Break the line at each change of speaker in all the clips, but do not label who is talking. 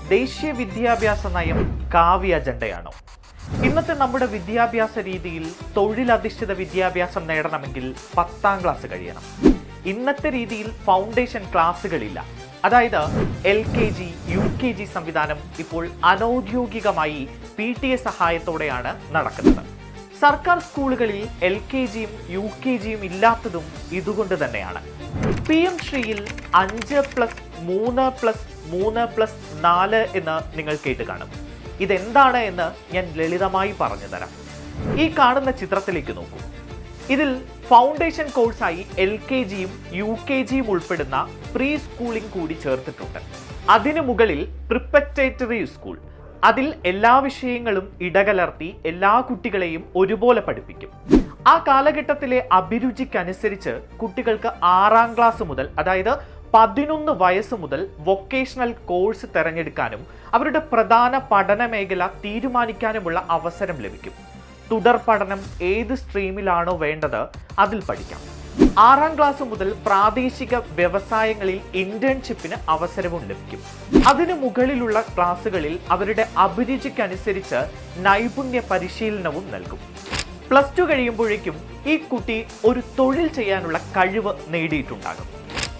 ദേശീയ വിദ്യാഭ്യാസ നയം കാവ്യ അജണ്ടയാണോ? ഇന്നത്തെ നമ്മുടെ വിദ്യാഭ്യാസ രീതിയിൽ തൊഴിലധിഷ്ഠിത വിദ്യാഭ്യാസം നേടണമെങ്കിൽ 10ാം ക്ലാസ് കഴിയണം. ഇന്നത്തെ രീതിയിൽ ഫൗണ്ടേഷൻ ക്ലാസ്സുകളില്ല. അതായത് LKG, UKG സംവിധാനം ഇപ്പോൾ അനൗദ്യോഗികമായി PTA സഹായത്തോടെയാണ് നടക്കുന്നത്. സർക്കാർ സ്കൂളുകളിൽ LKGയും UKGയും ഇല്ലാത്തതും ഇതുകൊണ്ട് തന്നെയാണ്. PM ശ്രീയിൽ 5+3+3+4 എന്ന് നിങ്ങൾ കേട്ട് കാണും. ഇതെന്താണ് എന്ന് ഞാൻ ലളിതമായി പറഞ്ഞു തരാം. ഈ കാണുന്ന ചിത്രത്തിലേക്ക് നോക്കൂ. ഇതിൽ ഫൗണ്ടേഷൻ കോഴ്സായി LKGയും UKGയും ഉൾപ്പെടുന്ന പ്രീ സ്കൂളിംഗ് കൂടി ചേർത്തിട്ടുണ്ട്. അതിനു മുകളിൽ പ്രിപ്പറേറ്ററി സ്കൂൾ. അതിൽ എല്ലാ വിഷയങ്ങളും ഇടകലർത്തി എല്ലാ കുട്ടികളെയും ഒരുപോലെ പഠിപ്പിക്കും. ആ കാലഘട്ടത്തിലെ അഭിരുചിക്കനുസരിച്ച് കുട്ടികൾക്ക് 6ാം ക്ലാസ് മുതൽ, അതായത് 11 വയസ്സ് മുതൽ വൊക്കേഷണൽ കോഴ്സ് തിരഞ്ഞെടുക്കാനും അവരുടെ പ്രധാന പഠന മേഖല തീരുമാനിക്കാനുമുള്ള അവസരം ലഭിക്കും. തുടർ പഠനം ഏത് സ്ട്രീമിലാണോ വേണ്ടത് അതിൽ പഠിക്കാം. 6ാം ക്ലാസ് മുതൽ പ്രാദേശിക വ്യവസായങ്ങളിൽ ഇന്റേൺഷിപ്പിന് അവസരവും ലഭിക്കും. അതിനു മുകളിലുള്ള ക്ലാസ്സുകളിൽ അവരുടെ അഭിരുചിക്കനുസരിച്ച് നൈപുണ്യ പരിശീലനവും നൽകും. +2 കഴിയുമ്പോഴേക്കും ഈ കുട്ടി ഒരു തൊഴിൽ ചെയ്യാനുള്ള കഴിവ് നേടിയിട്ടുണ്ടാകും.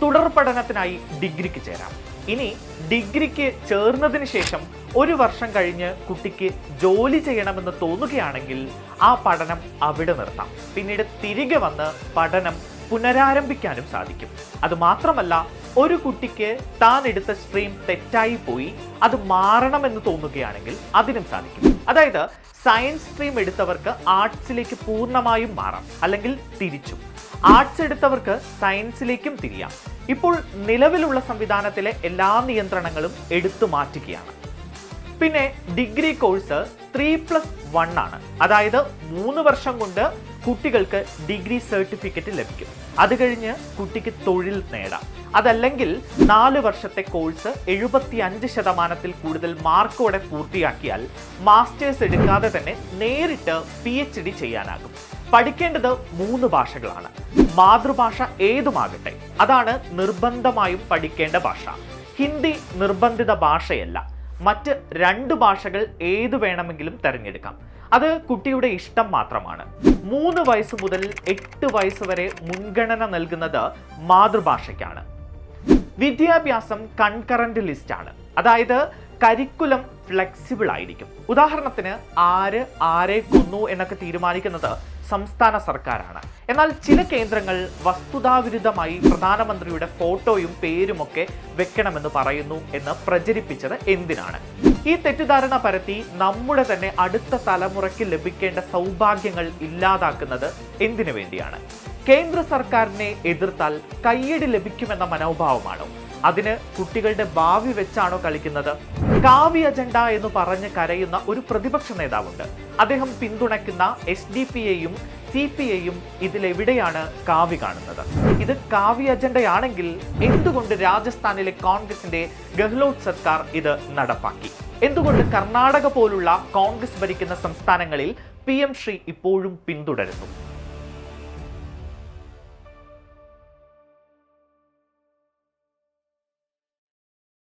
തുടർ പഠനത്തിനായി ഡിഗ്രിക്ക് ചേരാം. ഇനി ഡിഗ്രിക്ക് ചേർന്നതിന് ശേഷം 1 വർഷം കഴിഞ്ഞ് കുട്ടിക്ക് ജോലി ചെയ്യണമെന്ന് തോന്നുകയാണെങ്കിൽ ആ പഠനം അവിടെ നിർത്താം. പിന്നീട് തിരികെ വന്ന് പഠനം പുനരാരംഭിക്കാനും സാധിക്കും. അതുമാത്രമല്ല, ഒരു കുട്ടിക്ക് താൻ എടുത്ത സ്ട്രീം തെറ്റായി പോയി അത് മാറണമെന്ന് തോന്നുകയാണെങ്കിൽ അതിനും സാധിക്കും. അതായത് സയൻസ് സ്ട്രീം എടുത്തവർക്ക് ആർട്സിലേക്ക് പൂർണ്ണമായും മാറാം, അല്ലെങ്കിൽ തിരിച്ചും. ആർട്സ് എടുത്തവർക്ക് സയൻസിലേക്കും തിരിയാം. ഇപ്പോൾ നിലവിലുള്ള സംവിധാനത്തിലെ എല്ലാ നിയന്ത്രണങ്ങളും എടുത്തു മാറ്റുകയാണ്. പിന്നെ ഡിഗ്രി കോഴ്സ് 3+1 ആണ്. അതായത് 3 വർഷം കൊണ്ട് കുട്ടികൾക്ക് ഡിഗ്രി സർട്ടിഫിക്കറ്റ് ലഭിക്കും. അത് കഴിഞ്ഞ് കുട്ടിക്ക് തൊഴിൽ നേടാം. അതല്ലെങ്കിൽ 4 വർഷത്തെ കോഴ്സ് 75% കൂടുതൽ മാർക്കോടെ പൂർത്തിയാക്കിയാൽ മാസ്റ്റേഴ്സ് എടുക്കാതെ തന്നെ നേരിട്ട് PhD ചെയ്യാനാകും. പഠിക്കേണ്ടത് 3 ഭാഷകളാണ്. മാതൃഭാഷ ഏതുമാകട്ടെ, അതാണ് നിർബന്ധമായും പഠിക്കേണ്ട ഭാഷ. ഹിന്ദി നിർബന്ധിത ഭാഷയല്ല. മറ്റ് 2 ഭാഷകൾ ഏത് വേണമെങ്കിലും തിരഞ്ഞെടുക്കാം. അത് കുട്ടിയുടെ ഇഷ്ടം മാത്രമാണ്. 3 വയസ്സ് മുതൽ 8 വയസ്സ് വരെ മുൻഗണന നൽകുന്നത് മാതൃഭാഷയ്ക്കാണ്. വിദ്യാഭ്യാസം കൺകറന്റ് ലിസ്റ്റ് ആണ്. അതായത് കരിക്കുലം ഫ്ലെക്സിബിൾ ആയിരിക്കും. ഉദാഹരണത്തിന് ആരെ കൊന്നു എന്നൊക്കെ തീരുമാനിക്കുന്നത് സംസ്ഥാന സർക്കാരാണ്. എന്നാൽ ചില കേന്ദ്രങ്ങൾ വസ്തുതാവിരുദ്ധമായി പ്രധാനമന്ത്രിയുടെ ഫോട്ടോയും പേരുമൊക്കെ വെക്കണമെന്ന് പറയുന്നു എന്ന് പ്രചരിപ്പിച്ചത് എന്തിനാണ്? ഈ തെറ്റിദ്ധാരണ പരത്തി നമ്മുടെ തന്നെ അടുത്ത തലമുറയ്ക്ക് ലഭിക്കേണ്ട സൗഭാഗ്യങ്ങൾ ഇല്ലാതാക്കുന്നത് എന്തിനു വേണ്ടിയാണ്? കേന്ദ്ര സർക്കാരിനെ എതിർത്താൽ കയ്യടി ലഭിക്കുമെന്ന മനോഭാവമാണോ? അതിന് കുട്ടികളുടെ ഭാവി വെച്ചാണോ കളിക്കുന്നത്? കാവ്യ അജണ്ട എന്ന് പറഞ്ഞ് കരയുന്ന ഒരു പ്രതിപക്ഷ നേതാവുണ്ട്. അദ്ദേഹം പിന്തുണയ്ക്കുന്ന SDPIയും CPIയും ഇതിലെവിടെയാണ് കാവ്യ കാണുന്നത്? ഇത് കാവ്യ അജണ്ടയാണെങ്കിൽ എന്തുകൊണ്ട് രാജസ്ഥാനിലെ കോൺഗ്രസിന്റെ ഗെഹ്ലോട്ട് സർക്കാർ ഇത് നടപ്പാക്കി? എന്തുകൊണ്ട് കർണാടക പോലുള്ള കോൺഗ്രസ് ഭരിക്കുന്ന സംസ്ഥാനങ്ങളിൽ PM ശ്രീ ഇപ്പോഴും പിന്തുടരുന്നു?